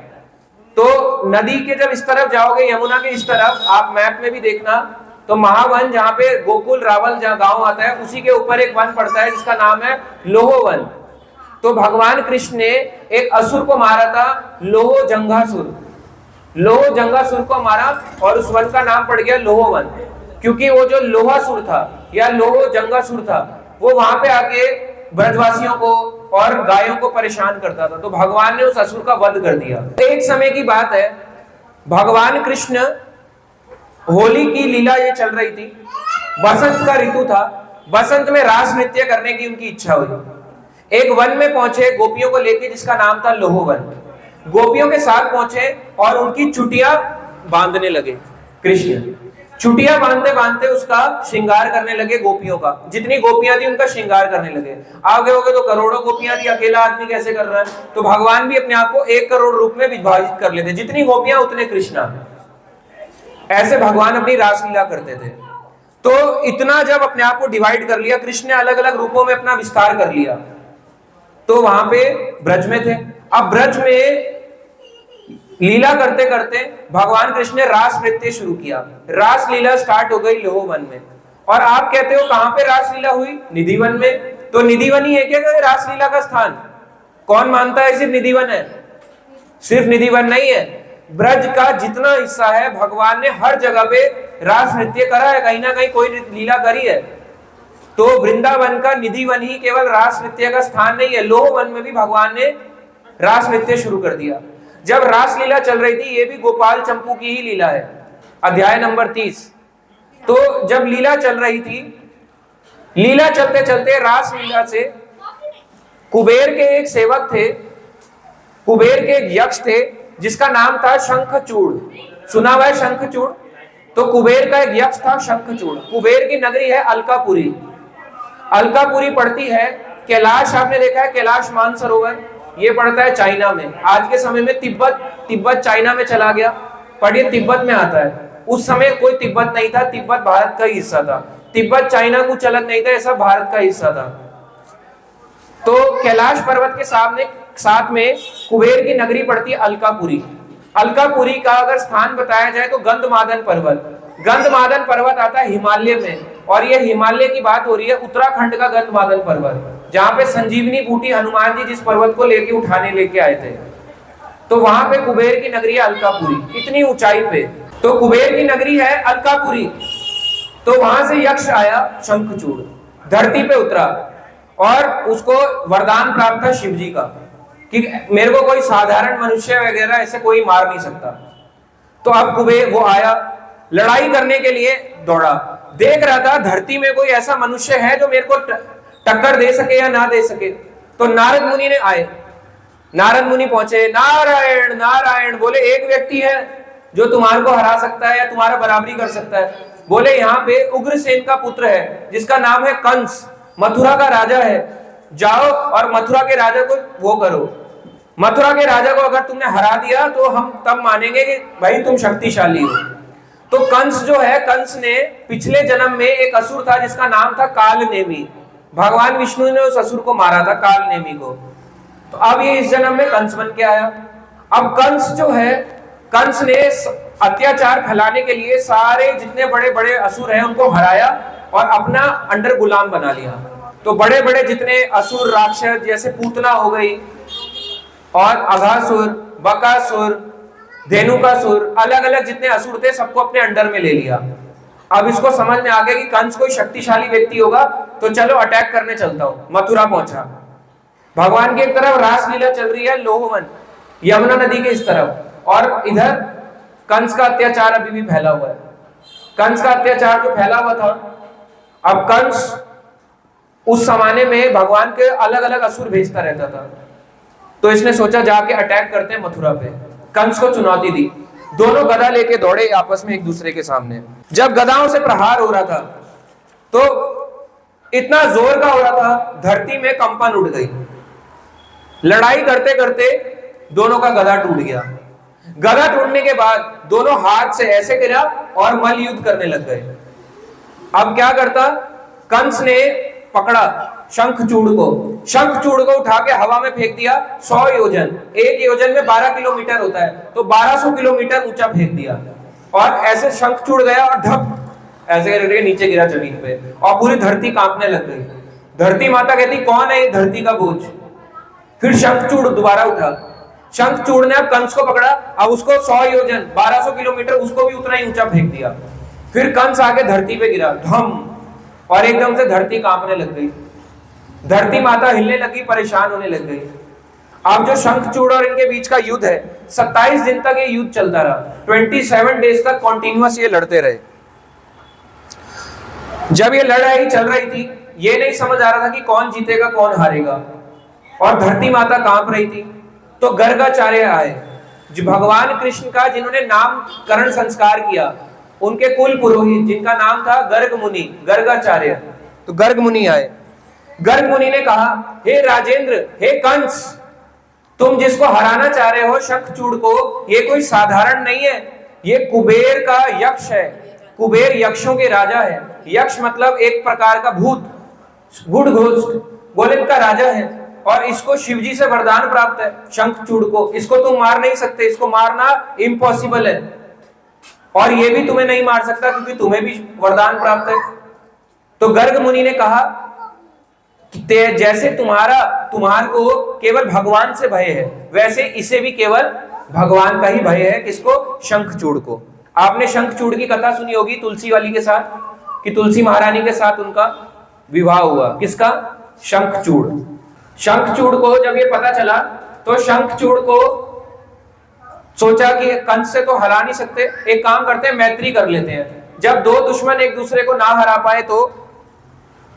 तो नदी के जब इस तरफ जाओगे, यमुना के इस तरफ, आप मैप में भी देखना, तो महावन जहाँ पे गोकुल रावल जहाँ गांव आता है, उसी के ऊपर एक वन पड़ता है जिसका नाम है लोहवन। तो भगवान कृष्ण ने एक असुर को मारा था, लोह जंघासुर। लोह जंघासुर को मारा और उस वन का नाम पड़ गया लोहवन, क्योंकि वो जो लोहासुर था या लोह जंघासुर था, वो वहां पे आके ब्रजवासियों को और गायों को परेशान करता था। तो भगवान ने उस असुर का वध कर दिया। एक समय की बात है, भगवान कृष्ण, होली की लीला ये चल रही थी, बसंत का ऋतु था, बसंत में रास नृत्य करने की उनकी इच्छा हुई। एक वन में पहुंचे गोपियों को लेके, जिसका नाम था लोहवन। गोपियों के साथ पहुंचे और उनकी चुटिया बांधने लगे। कृष्ण चुटिया बांधते बांधते उसका श्रृंगार करने लगे, गोपियों का। जितनी गोपियां थी उनका श्रृंगार करने लगे। आगे हो गए तो करोड़ों गोपियां थी, अकेला आदमी कैसे कर रहा है? तो भगवान भी अपने आप को 1 करोड़ रूप में विभाजित कर लेते, जितनी गोपियां उतने कृष्णा। ऐसे भगवान अपनी रासलीला करते थे। तो इतना जब अपने आप को डिवाइड कर लिया, कृष्ण ने अलग अलग रूपों में अपना विस्तार कर लिया। तो वहां पे ब्रज में थे। अब ब्रज में लीला करते करते भगवान कृष्ण ने रास नृत्य शुरू किया। रास लीला स्टार्ट हो गई लोहवन में। और आप कहते हो कहां पे रास लीला हुई? निधिवन में। तो निधिवन ही है क्या रास लीला का स्थान? कौन मानता है सिर्फ निधिवन है? सिर्फ निधिवन नहीं है, ब्रज का जितना हिस्सा है भगवान ने हर जगह पे रास नृत्य करा है, कहीं ना कहीं कोई लीला करी है। तो वृंदावन का निधिवन ही केवल रास नृत्य का स्थान नहीं है, लोहवन में भी भगवान ने रास नृत्य शुरू कर दिया। जब रास लीला चल रही थी, ये भी गोपाल चंपू की ही लीला है, अध्याय नंबर 30। तो जब लीला चल रही थी, लीला चलते चलते रास लीला से कुबेर के एक सेवक थे, कुबेर के एक यक्ष थे जिसका नाम था शंखचूड़। सुना हुआ है शंखचूड़? तो कुबेर का एक यक्ष था शंखचूड़। कुबेर की नगरी है अलकापुरी। अलकापुरी पड़ती है कैलाश, आपने देखा है कैलाश मानसरोवर, ये पड़ता है चाइना में। आज के समय में तिब्बत चाइना में चला गया, पर ये तिब्बत में आता है। उस समय कोई तिब्बत नहीं था, तिब्बत भारत का ही हिस्सा था। तिब्बत चाइना कुछ अलग नहीं था, ऐसा भारत का हिस्सा था। तो कैलाश पर्वत के सामने साथ में कुबेर की नगरी पड़ती है अलकापुरी। अलकापुरी का अगर स्थान बताया जाए तो गंधमादन पर्वत। गंधमादन पर्वत आता है हिमालय में, और ये हिमालय की बात हो रही है, उत्तराखंड का गंधमादन पर्वत, जहां पे संजीवनी बूटी हनुमान जी जिस पर्वत को लेके उठाने लेके आए थे। तो वहां पे कुबेर की नगरी है अलकापुरी, इतनी ऊंचाई पे। तो कुबेर की नगरी है अलकापुरी। तो वहां से यक्ष आया शंखचूड़, धरती पे उतरा और उसको वरदान प्राप्त था शिव जी का कि मेरे को कोई साधारण मनुष्य वगैरह ऐसे कोई मार नहीं सकता। तो अब कुबेर वो आया, लड़ाई करने के लिए दौड़ा, देख रहा था धरती में कोई ऐसा मनुष्य है जो मेरे को टक्कर दे सके या ना दे सके। तो नारद मुनि ने आए, नारद मुनि पहुंचे, नारायण नारायण। बोले एक व्यक्ति है जो तुम्हारे को हरा सकता है या तुम्हारा बराबरी कर सकता है। बोले यहाँ पे उग्रसेन का पुत्र है जिसका नाम है कंस, मथुरा का राजा है। जाओ और मथुरा के राजा को वो करो। मथुरा के राजा को अगर तुमने हरा दिया तो हम तब मानेंगे कि भाई तुम शक्तिशाली हो। तो कंस जो है, कंस ने पिछले जन्म में एक असुर था जिसका नाम था कालनेमी। भगवान विष्णु ने उस असुर को मारा था, कालनेमी को। तो अब ये इस जन्म में कंस बन के आया। अब कंस जो है, कंस ने अत्याचार फैलाने के लिए सारे जितने बड़े बड़े असुर हैं उनको हराया और अपना अंडर गुलाम बना लिया। तो बड़े बड़े जितने असुर राक्षस, जैसे पूतना हो गई और अघासुर, बकासुर, धेनुकासुर, अलग अलग जितने असुर थे सबको अपने अंडर में ले लिया। अब इसको समझ में आ गया कि कंस कोई शक्तिशाली व्यक्ति होगा, तो चलो अटैक करने चलता हूं। मथुरा पहुंचा। भगवान की एक तरफ रासलीला चल रही है, लोहवन यमुना नदी के इस तरफ, और इधर कंस का अत्याचार अभी भी फैला हुआ है। कंस का अत्याचार जो फैला हुआ था, अब कंस उस जमाने में भगवान के अलग अलग असुर भेजता रहता था। तो इसने सोचा जाके अटैक करते हैं मथुरा पे। कंस को चुनौती दी। दोनों गदा लेके दौड़े आपस में एक दूसरे के सामने। जब गदाओं से प्रहार हो रहा था तो इतना जोर का हो रहा था, धरती में कंपन उठ गई। लड़ाई करते करते दोनों का गदा टूट गया। गदा टूटने के बाद दोनों हाथ से ऐसे गिरा और मल युद्ध करने लग गए। अब क्या करता, कंस ने पकड़ा शंखचूड़ को। शंखचूड़ को उठा के हवा में फेंक दिया 100 योजन। एक योजन में 12 किलोमीटर होता है, तो 1200 किलोमीटर ऊंचा फेंक दिया। और ऐसे शंखचूड़ गया और ढप ऐसे करके नीचे गिरा जमीन पे, और पूरी धरती कांपने लग गई। धरती माता कहती कौन है ये धरती का बोझ। फिर शंखचूड़ दोबारा उठा। शंखचूड़ ने अब कंस को पकड़ा, अब उसको 100 योजन 1200 किलोमीटर उसको भी उतना ही ऊंचा फेंक दिया। फिर कंस आके धरती पे गिरा धम, और एकदम से धरती कांपने लग गई। धरती माता हिलने लगी, परेशान होने लग गई। अब जो शंखचूड़ और इनके बीच का युद्ध है, 27 दिन तक ये युद्ध चलता रहा। 27 डेज तक कॉन्टिन्यूअस ये लड़ते रहे। जब ये लड़ाई चल रही थी, ये नहीं समझ आ रहा था कि कौन जीतेगा कौन हारेगा, और धरती माता कांप रही थी। तो गर्गाचार्य आए, जो भगवान कृष्ण का जिन्होंने नामकरण संस्कार किया, उनके कुल पुरोहित जिनका नाम था गर्ग मुनि, गर्गाचार्य। तो गर्ग मुनि आए। गर्ग मुनि ने कहा, हे राजेंद्र, हे कंस, तुम जिसको हराना चाह रहे हो शंखचूड़ को, ये कोई साधारण नहीं है, ये कुबेर का यक्ष है। कुबेर यक्षों के राजा है। यक्ष मतलब एक प्रकार का भूत, गुड़ घोस्ट, गोलिन का राजा है। और इसको शिवजी से वरदान प्राप्त है शंखचूड़ को। इसको तुम मार नहीं सकते, इसको मारना इम्पॉसिबल है, और ये भी तुम्हें नहीं मार सकता क्योंकि तुम्हें भी वरदान प्राप्त है। तो गर्ग मुनि ने कहा कि जैसे तुम्हारे को केवल भगवान से भय है, वैसे इसे भी केवल भगवान का ही भय है। किसको? शंखचूड़ को। आपने शंखचूड़ की कथा सुनी होगी तुलसी वाली के साथ, कि तुलसी महारानी के साथ उनका विवाह हुआ। किसका? शंखचूड़। शंखचूड़ को जब ये पता चला तो शंखचूड़ को सोचा कि कंस से तो हरा नहीं सकते, एक काम करते हैं मैत्री कर लेते हैं। जब दो दुश्मन एक दूसरे को ना हरा पाए तो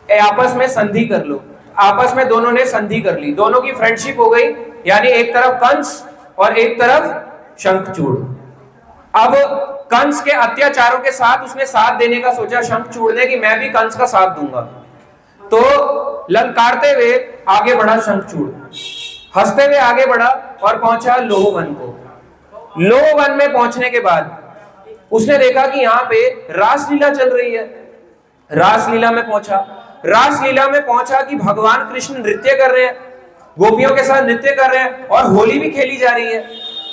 आपस में संधि कर लो। आपस में दोनों ने संधि कर ली, दोनों की फ्रेंडशिप हो गई। यानी एक तरफ कंस और एक तरफ शंखचूड़। अब कंस के अत्याचारों के साथ उसने साथ देने का सोचा शंखचूड़ ने, कि मैं भी कंस का साथ दूंगा। तो ललकारते हुए आगे बढ़ा शंखचूड़, हंसते हुए आगे बढ़ा और पहुंचा लोहवन को। लोहवन में पहुंचने के बाद उसने देखा कि यहाँ पे रासलीला चल रही है। रासलीला में पहुंचा। रासलीला में पहुंचा कि भगवान कृष्ण नृत्य कर रहे हैं, गोपियों के साथ नृत्य कर रहे हैं, और होली भी खेली जा रही है।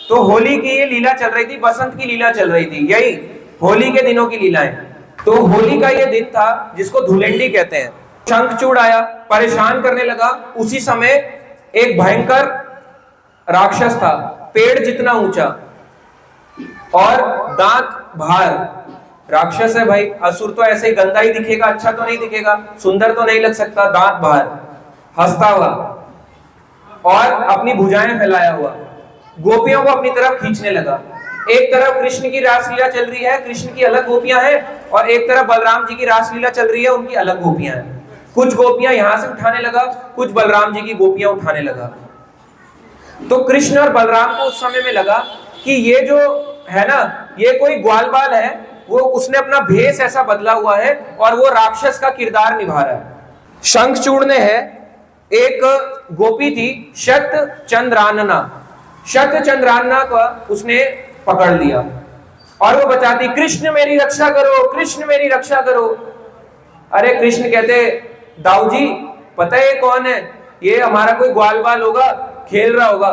तो होली की ये लीला चल रही थी, बसंत की लीला चल रही थी, यही होली के दिनों की लीलाएं। तो होली का ये दिन था जिसको धुलेंडी कहते हैं। शंखचूड़ आया, परेशान करने लगा। उसी समय एक भयंकर राक्षस था, पेड़ जितना ऊंचा और दांत भार। राक्षस है भाई, असुर तो ऐसे ही गंदा ही दिखेगा, अच्छा तो नहीं दिखेगा, सुंदर तो नहीं लग सकता। दांत भार, हंसता हुआ और अपनी भुजाएं फैलाया हुआ, गोपियों को अपनी तरफ खींचने लगा। एक तरफ कृष्ण की रासलीला चल रही है, कृष्ण की अलग गोपियां हैं, और एक तरफ बलराम जी की रासलीला चल रही है, उनकी अलग गोपियां हैं। कुछ गोपियां यहां से उठाने लगा, कुछ बलराम जी की गोपियां उठाने लगा। तो कृष्ण और बलराम को उस समय में लगा कि ये जो है ना, ये कोई ग्वाल बाल है, वो उसने अपना भेष ऐसा बदला हुआ है और वो राक्षस का किरदार निभा रहा है। शंखचूड़ ने है, एक गोपी थी शतचंद्रानना, शतचंद्रानना को उसने पकड़ लिया और वो बताती कृष्ण मेरी रक्षा करो, कृष्ण मेरी रक्षा करो। अरे कृष्ण कहते दाऊ जी पता है कौन है, ये हमारा कोई ग्वाल बाल होगा, खेल रहा होगा।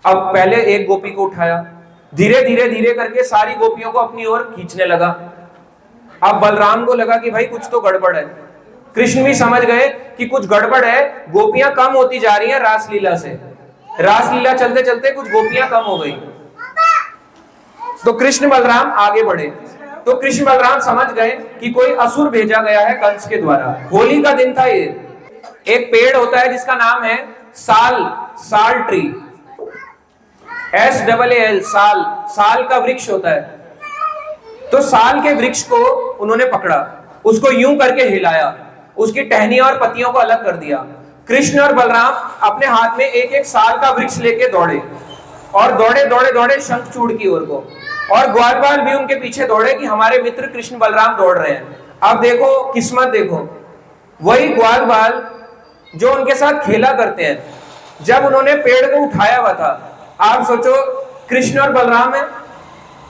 अब पहले एक गोपी को उठाया, धीरे धीरे धीरे करके सारी गोपियों को अपनी ओर खींचने लगा। अब बलराम को लगा कि भाई कुछ तो गड़बड़ है। कृष्ण भी समझ गए कि कुछ गड़बड़ है, गोपियां कम होती जा रही हैं रासलीला से, रासलीला चलते चलते कुछ गोपियां कम हो गई। तो कृष्ण बलराम आगे बढ़े, तो कृष्ण बलराम समझ गए कि कोई असुर भेजा गया है कंस के द्वारा। होली का दिन था ये। एक पेड़ होता है जिसका नाम है साल, साल ट्री, SAAL, साल, साल का वृक्ष होता है। तो साल के वृक्ष को उन्होंने पकड़ा, उसको यूं करके हिलाया, उसकी टहनियां और पत्तियों को अलग कर दिया। कृष्ण और बलराम अपने हाथ में एक एक साल का वृक्ष लेके दौड़े और दौड़े दौड़े दौड़े शंखचूड़ की ओर को, और ग्वाल बाल भी उनके पीछे दौड़े कि हमारे मित्र कृष्ण बलराम दौड़ रहे हैं। अब देखो किस्मत, देखो वही ग्वाल बाल जो उनके साथ खेला करते हैं, जब उन्होंने पेड़ को उठाया हुआ था। आप सोचो कृष्ण और बलराम है,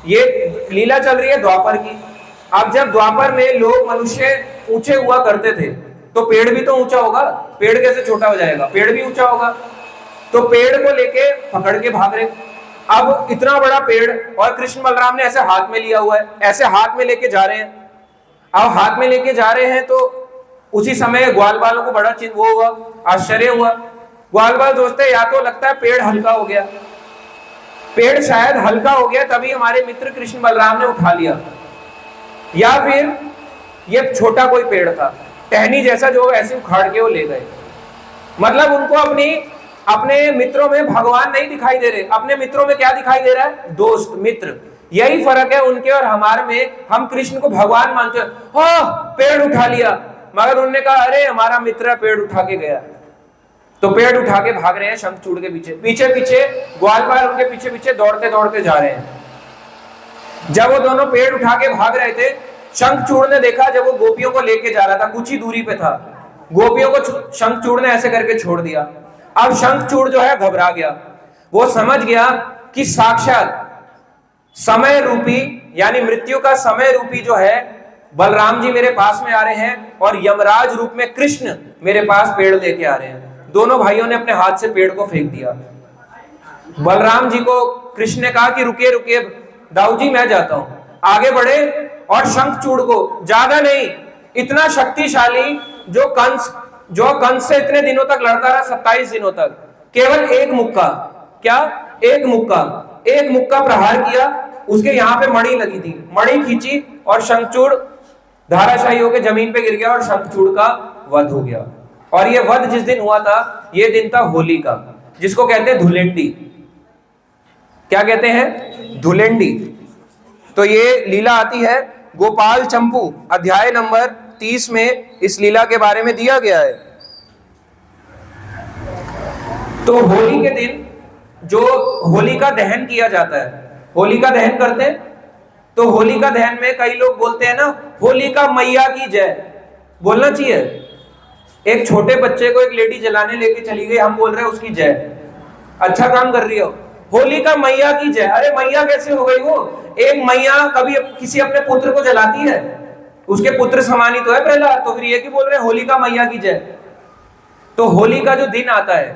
ये लीला चल रही है द्वापर की। अब जब द्वापर में लोग मनुष्य ऊंचे हुआ करते थे तो पेड़ भी तो ऊंचा होगा, पेड़ कैसे छोटा हो जाएगा, पेड़ भी ऊंचा होगा। तो पेड़ को लेके पकड़ के भाग रहे। अब इतना बड़ा पेड़ और कृष्ण बलराम ने ऐसे हाथ में लिया हुआ है, ऐसे हाथ में लेके जा रहे हैं। अब हाथ में लेके जा रहे हैं तो उसी समय ग्वाल बालों को बड़ा वो हुआ, आश्चर्य हुआ। ग्वाल बाल सोचते या तो लगता है पेड़ हल्का हो गया, पेड़ शायद हल्का हो गया तभी हमारे मित्र कृष्ण बलराम ने उठा लिया, या फिर ये छोटा कोई पेड़ था टहनी जैसा जो ऐसे उखाड़ के वो ले गए। मतलब उनको अपने मित्रों में भगवान नहीं दिखाई दे रहे, अपने मित्रों में क्या दिखाई दे रहा है, दोस्त, मित्र। यही फर्क है उनके और हमारे में। हम कृष्ण को भगवान मानते हैं, पेड़ उठा लिया, मगर उन्होंने कहा अरे हमारा मित्र पेड़ उठा के गया। तो पेड़ उठा के भाग रहे हैं शंखचूड़ के पीछे, पीछे पीछे ग्वाल बाल उनके पीछे पीछे दौड़ते दौड़ते जा रहे हैं। जब वो दोनों पेड़ उठा के भाग रहे थे, शंखचूड़ ने देखा जब वो गोपियों को लेके जा रहा था, कुछ ही दूरी पे था, गोपियों को शंखचूड़ ने ऐसे करके छोड़ दिया। अब शंखचूड़ जो है घबरा गया, वो समझ गया कि साक्षात समय रूपी यानी मृत्यु का समय रूपी जो है बलराम जी मेरे पास में आ रहे हैं और यमराज रूप में कृष्ण मेरे पास पेड़ लेके आ रहे हैं। दोनों भाइयों ने अपने हाथ से पेड़ को फेंक दिया। बलराम जी को कृष्ण ने कहा कि रुकिए रुकिए दाऊ जी मैं जाता हूं। आगे बढ़े और शंखचूड़ को, ज्यादा नहीं, इतना शक्तिशाली जो कंस से इतने दिनों तक लड़ता रहा, 27 दिनों तक, केवल एक मुक्का, क्या एक मुक्का प्रहार किया, उसके यहाँ पे मणि लगी थी, मणि खींची और शंखचूड़ धाराशायी होकर जमीन पे गिर गया और शंखचूड़ का वध हो गया। और ये वध जिस दिन हुआ था, ये दिन था होली का, जिसको कहते हैं धुलेंडी। क्या कहते हैं, धुलेंडी। तो ये लीला आती है गोपाल चंपू अध्याय नंबर 30 में, इस लीला के बारे में दिया गया है। तो होली के दिन जो होलिका दहन किया जाता है, होलिका दहन करते हैं, तो होलिका दहन में कई लोग बोलते हैं ना, होलिका मैया की जय, बोलना चाहिए। एक छोटे बच्चे को एक लेडी जलाने लेके चली गई, हम बोल रहे हैं उसकी जय, अच्छा काम कर रही हो, होलिका मैया की जय। अरे मैया कैसे हो गई वो? एक मैया कभी किसी अपने पुत्र को जलाती है? उसके पुत्र समानी तो है पहला, तो फिर ये की बोल रहे हैं होलिका मैया की जय। तो होली का जो दिन आता है,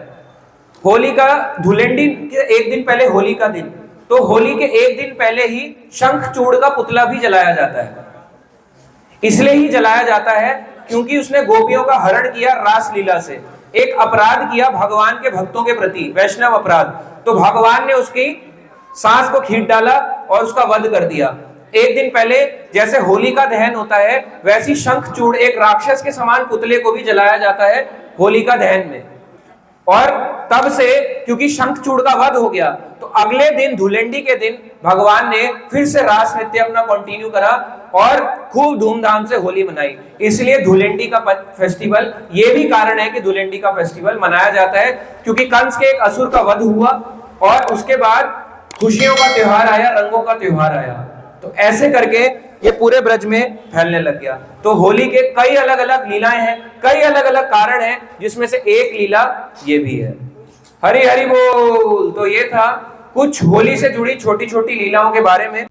होली का धुलेंडी के एक दिन पहले होली का दिन, तो होली के एक दिन पहले ही शंखचूड़ का पुतला भी जलाया जाता है। इसलिए ही जलाया जाता है क्योंकि उसने गोपियों का हरण किया रासलीला से, एक अपराध किया भगवान के भक्तों के प्रति, वैष्णव अपराध। तो भगवान ने उसकी सांस को खींच डाला और उसका वध कर दिया। एक दिन पहले जैसे होली का दहन होता है, वैसी शंखचूड़ एक राक्षस के समान पुतले को भी जलाया जाता है होली का दहन में। और तब से क्योंकि शंखचूड़ का वध हो गया तो अगले दिन धुलेंडी के दिन भगवान ने फिर से रास नृत्य अपना कंटिन्यू करा और खूब धूमधाम से होली मनाई। इसलिए धुलेंडी का फेस्टिवल, ये भी कारण है कि धुलेंडी का फेस्टिवल मनाया जाता है क्योंकि कंस के एक असुर का वध हुआ और उसके बाद खुशियों का त्योहार आया, रंगों का त्योहार आया। तो ऐसे करके ये पूरे ब्रज में फैलने लग गया। तो होली के कई अलग अलग लीलाएं हैं, कई अलग अलग कारण हैं, जिसमें से एक लीला ये भी है। हरि हरि बोल। तो ये था कुछ होली से जुड़ी छोटी छोटी लीलाओं के बारे में।